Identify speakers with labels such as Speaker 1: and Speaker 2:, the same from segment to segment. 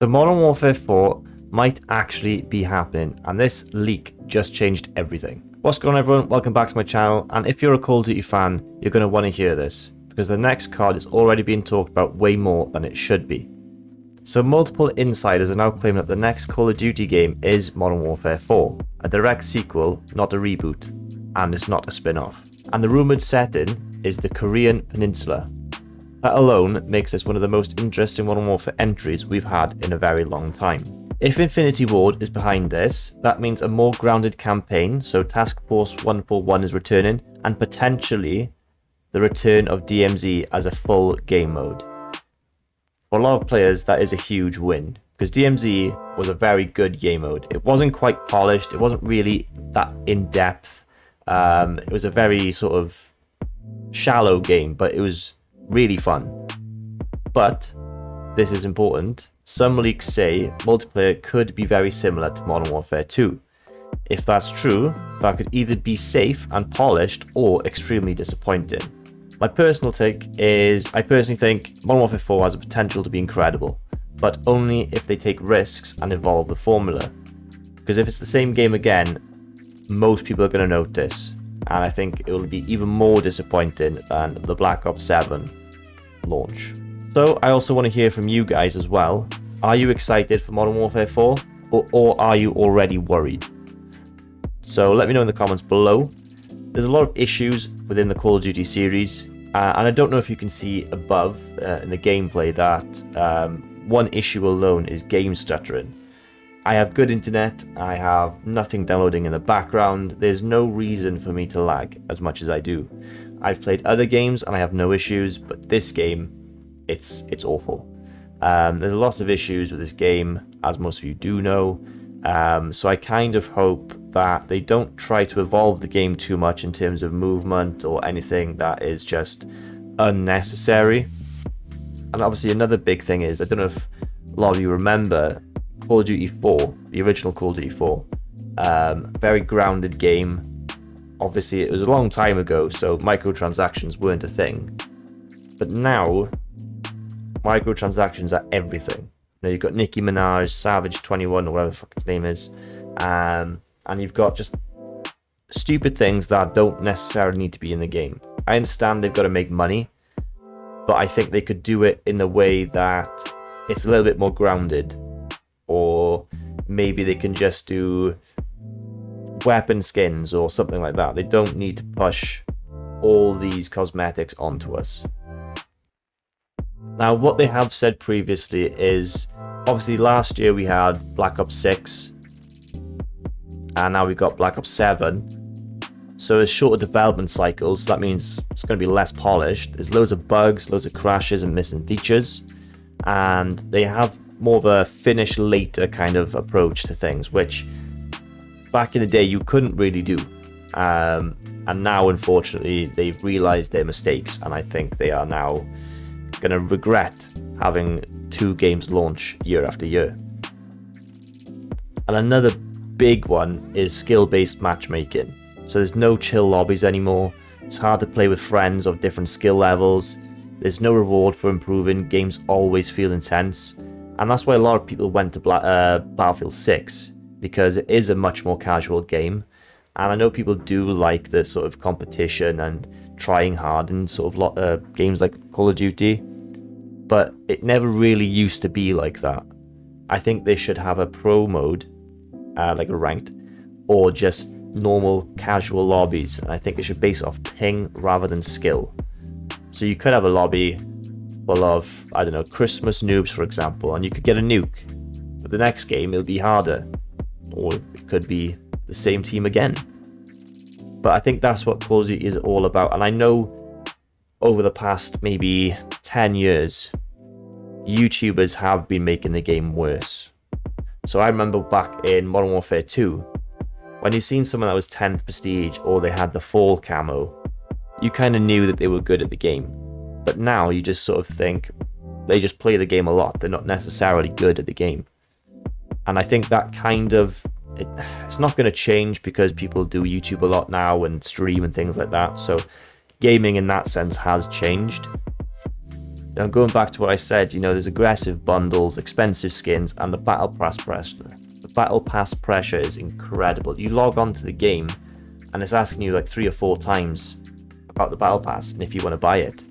Speaker 1: So Modern Warfare 4 might actually be happening, and this leak just changed everything. What's going on, everyone? Welcome back to my channel, and if you're a Call of Duty fan, you're going to want to hear this, because the next card is already being talked about way more than it should be. So multiple insiders are now claiming that the next Call of Duty game is Modern Warfare 4, a direct sequel, not a reboot, and it's not a spin-off. And the rumoured setting is the Korean Peninsula. That alone makes this one of the most interesting Modern Warfare entries we've had in a very long time. If Infinity Ward is behind this, that means a more grounded campaign, so Task Force 141 is returning, and potentially the return of DMZ as a full game mode. For a lot of players, that is a huge win, because DMZ was a very good game mode. It wasn't quite polished, it wasn't really that in-depth, it was a very sort of shallow game, but it was really fun. But this is important. Some leaks say multiplayer could be very similar to Modern Warfare 2. If that's true, that could either be safe and polished or extremely disappointing. My personal take is I personally think Modern Warfare 4 has the potential to be incredible, but only if they take risks and evolve the formula. Because if it's the same game again, most people are going to notice, and I think it will be even more disappointing than the Black Ops 7 launch. So I also want to hear from you guys as well. Are you excited for Modern Warfare 4 or are you already worried? So let me know in the comments below. There's a lot of issues within the Call of Duty series, and I don't know if you can see above in the gameplay that one issue alone is game stuttering. I have good internet, I have nothing downloading in the background, there's no reason for me to lag as much as I do. I've played other games and I have no issues, but this game, it's awful. There's lots of issues with this game, as most of you do know, so I kind of hope that they don't try to evolve the game too much in terms of movement or anything that is just unnecessary. And obviously another big thing is, I don't know if a lot of you remember Call of Duty 4, the original Call of Duty 4, very grounded game. Obviously it was a long time ago, so microtransactions weren't a thing. But now, microtransactions are everything. Now you've got Nicki Minaj, Savage 21, or whatever the fuck his name is, and you've got just stupid things that don't necessarily need to be in the game. I understand they've got to make money, but I think they could do it in a way that it's a little bit more grounded, or maybe they can just do weapon skins or something like that. They don't need to push all these cosmetics onto us. Now, what they have said previously is, obviously last year we had Black Ops 6, and now we've got Black Ops 7. So there's shorter development cycles, so that means it's going to be less polished. There's loads of bugs, loads of crashes and missing features, and they have more of a finish later kind of approach to things, which back in the day you couldn't really do. And now, unfortunately, they've realized their mistakes, and I think they are now going to regret having 2 games launch year after year. And another big one is skill-based matchmaking. So there's no chill lobbies anymore. It's hard to play with friends of different skill levels. There's no reward for improving. Games always feel intense. And that's why a lot of people went to Battlefield 6, because it is a much more casual game. And I know people do like the sort of competition and trying hard in sort of games like Call of Duty, but it never really used to be like that. I think they should have a pro mode, like a ranked, or just normal casual lobbies, and I think it should base off ping rather than skill. So you could have a lobby full of, I don't know, Christmas noobs, for example, and you could get a nuke, but the next game it'll be harder, or it could be the same team again. But I think that's what Call of Duty is all about, and I know over the past maybe 10 years, YouTubers have been making the game worse. So I remember back in Modern Warfare 2, when you've seen someone that was 10th prestige or they had the fall camo, you kind of knew that they were good at the game. But now you just sort of think they just play the game a lot, they're not necessarily good at the game. And I think that kind of, it's not going to change because people do YouTube a lot now and stream and things like that. So gaming in that sense has changed. Now, going back to what I said, there's aggressive bundles, expensive skins, and the battle pass pressure. The battle pass pressure is incredible. You log on to the game, and it's asking you like 3 or 4 times about the battle pass and if you want to buy it,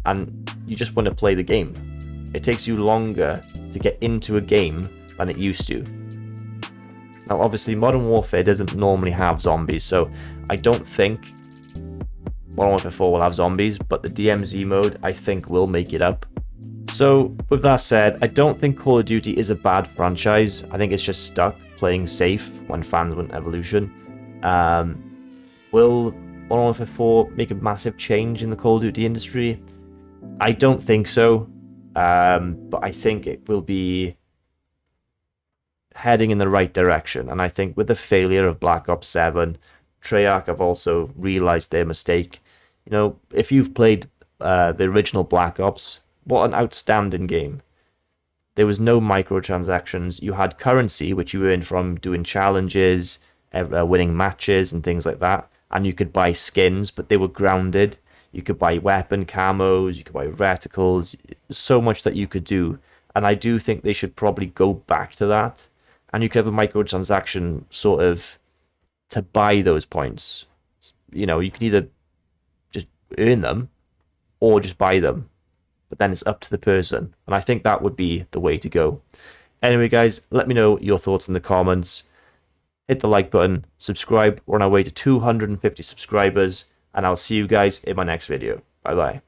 Speaker 1: and you just want to play the game. It takes you longer to get into a game than it used to. Now, obviously, Modern Warfare doesn't normally have zombies, so I don't think Modern Warfare 4 will have zombies, but the DMZ mode, I think, will make it up. So, with that said, I don't think Call of Duty is a bad franchise. I think it's just stuck playing safe when fans want evolution. Will Modern Warfare 4 make a massive change in the Call of Duty industry? I don't think so, but I think it will be heading in the right direction. And I think with the failure of Black Ops 7, Treyarch have also realized their mistake. If you've played the original Black Ops, what an outstanding game. There was no microtransactions. You had currency, which you earned from doing challenges, winning matches and things like that. And you could buy skins, but they were grounded. You could buy weapon camos, you could buy reticles, so much that you could do. And I do think they should probably go back to that. And you could have a microtransaction sort of to buy those points. You can either just earn them or just buy them. But then it's up to the person. And I think that would be the way to go. Anyway, guys, let me know your thoughts in the comments. Hit the like button, subscribe. We're on our way to 250 subscribers. And I'll see you guys in my next video. Bye-bye.